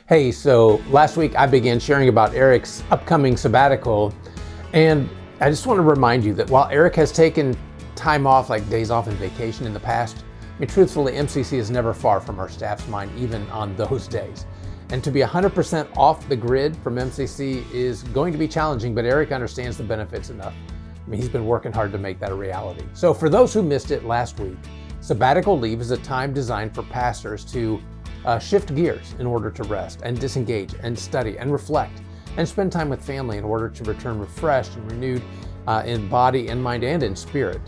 Hey, so last week I began sharing about Eric's upcoming sabbatical, and I just want to remind you that while Eric has taken time off, like days off and vacation in the past, I mean, truthfully, MCC is never far from our staff's mind, even on those days. And to be 100% off the grid from MCC is going to be challenging, but Eric understands the benefits enough. I mean, he's been working hard to make that a reality. So for those who missed it last week, sabbatical leave is a time designed for pastors to shift gears in order to rest and disengage and study and reflect and spend time with family in order to return refreshed and renewed in body and mind and in spirit.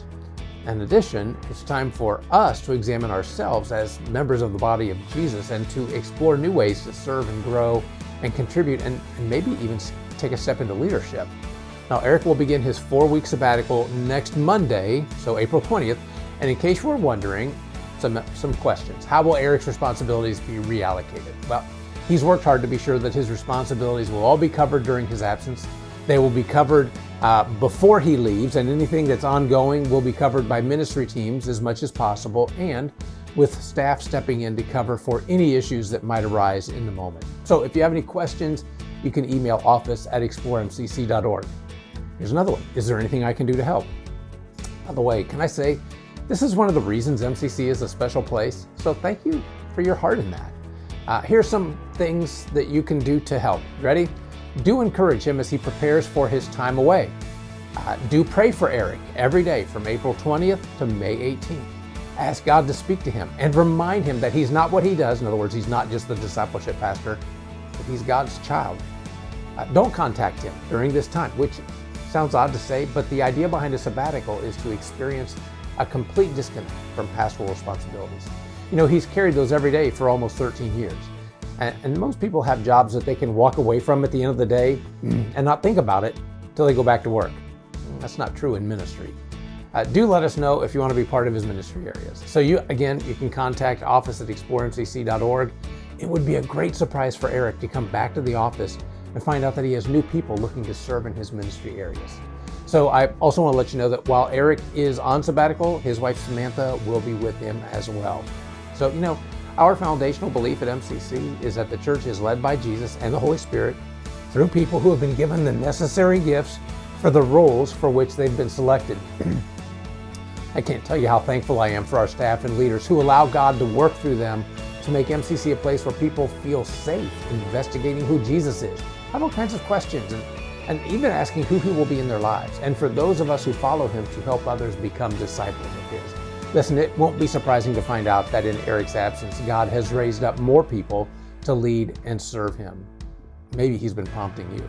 In addition, it's time for us to examine ourselves as members of the body of Jesus and to explore new ways to serve and grow and contribute and maybe even take a step into leadership. Now, Eric will begin his 4-week sabbatical next Monday, so April 20th. And in case you were wondering, some questions. How will Eric's responsibilities be reallocated? Well, he's worked hard to be sure that his responsibilities will all be covered during his absence. They will be covered before he leaves, and anything that's ongoing will be covered by ministry teams as much as possible, and with staff stepping in to cover for any issues that might arise in the moment. So if you have any questions, you can email office@exploremcc.org. Here's another one. Is there anything I can do to help? By the way, can I say, this is one of the reasons MCC is a special place, so thank you for your heart in that. Here's some things that you can do to help. Ready? Do encourage him as he prepares for his time away. Do pray for Eric every day from April 20th to May 18th. Ask God to speak to him and remind him that he's not what he does. In other words, he's not just the discipleship pastor, but he's God's child. Don't contact him during this time, which sounds odd to say, but the idea behind a sabbatical is to experience a complete disconnect from pastoral responsibilities. You know, he's carried those every day for almost 13 years. And most people have jobs that they can walk away from at the end of the day and not think about it until they go back to work. That's not true in ministry. Do let us know if you want to be part of his ministry areas. So you can contact office@exploremcc.org. It would be a great surprise for Eric to come back to the office and find out that he has new people looking to serve in his ministry areas. So I also want to let you know that while Eric is on sabbatical, his wife Samantha will be with him as well. So, you know, our foundational belief at MCC is that the church is led by Jesus and the Holy Spirit through people who have been given the necessary gifts for the roles for which they've been selected. I can't tell you how thankful I am for our staff and leaders who allow God to work through them to make MCC a place where people feel safe investigating who Jesus is, have all kinds of questions, and even asking who he will be in their lives, and for those of us who follow him to help others become disciples of his. Listen, it won't be surprising to find out that in Eric's absence, God has raised up more people to lead and serve him. Maybe he's been prompting you.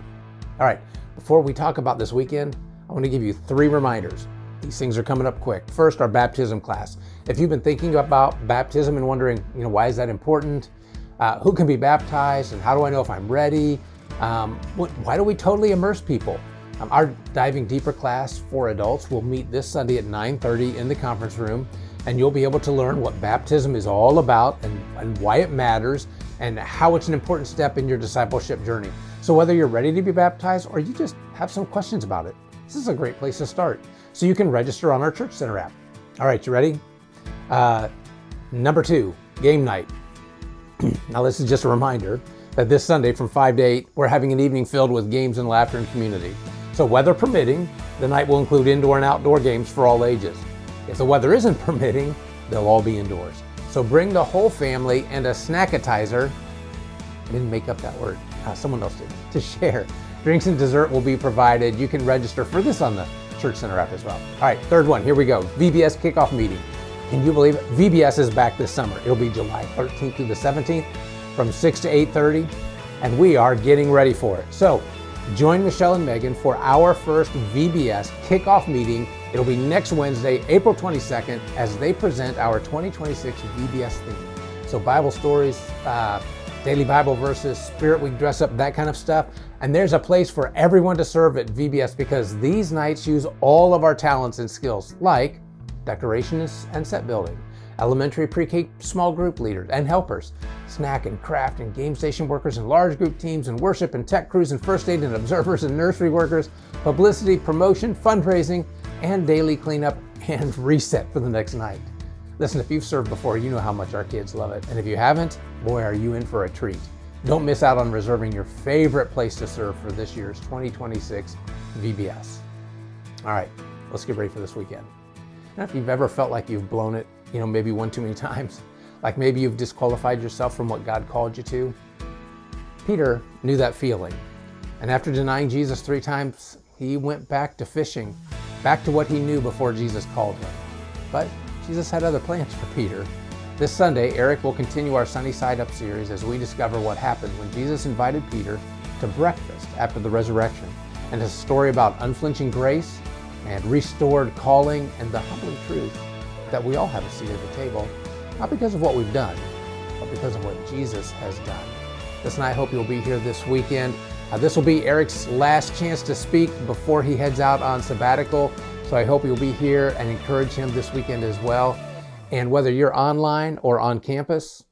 All right, before we talk about this weekend, I want to give you 3 reminders. These things are coming up quick. First, our baptism class. If you've been thinking about baptism and wondering, why is that important? Who can be baptized, and how do I know if I'm ready? Why do we totally immerse people? Our Diving Deeper class for adults will meet this Sunday at 9:30 in the conference room, and you'll be able to learn what baptism is all about and why it matters and how it's an important step in your discipleship journey. So whether you're ready to be baptized or you just have some questions about it, this is a great place to start. So you can register on our Church Center app. All right, you ready? Number 2, game night. Now this is just a reminder that this Sunday from 5 to 8, we're having an evening filled with games and laughter and community. So weather permitting, the night will include indoor and outdoor games for all ages. If the weather isn't permitting, they'll all be indoors. So bring the whole family and a snackatizer, I didn't make up that word, someone else did, to share. Drinks and dessert will be provided. You can register for this on the Church Center app as well. All right, third one, here we go. VBS kickoff meeting. Can you believe it? VBS is back this summer. It'll be July 13th through the 17th from 6 to 8:30, and we are getting ready for it. So join Michelle and Megan for our first VBS kickoff meeting. It'll be next Wednesday, April 22nd, as they present our 2026 VBS theme. So Bible stories, daily Bible verses, Spirit Week dress up, that kind of stuff. And there's a place for everyone to serve at VBS because these nights use all of our talents and skills like decoration and set building, elementary pre-K small group leaders and helpers, snack and craft and game station workers and large group teams and worship and tech crews and first aid and observers and nursery workers, publicity, promotion, fundraising, and daily cleanup and reset for the next night. Listen, if you've served before, you know how much our kids love it. And if you haven't, boy, are you in for a treat. Don't miss out on reserving your favorite place to serve for this year's 2026 VBS. All right, let's get ready for this weekend. Now, if you've ever felt like you've blown it, maybe one too many times, like maybe you've disqualified yourself from what God called you to, Peter knew that feeling. And after denying Jesus 3 times, he went back to fishing, back to what he knew before Jesus called him. But Jesus had other plans for Peter. This Sunday, Eric will continue our Sunny Side Up series as we discover what happened when Jesus invited Peter to breakfast after the resurrection, and a story about unflinching grace and restored calling and the humbling truth that we all have a seat at the table, not because of what we've done, but because of what Jesus has done. Listen, I hope you'll be here this weekend. This will be Eric's last chance to speak before he heads out on sabbatical, so I hope you'll be here and encourage him this weekend as well. And whether you're online or on campus,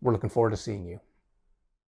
we're looking forward to seeing you.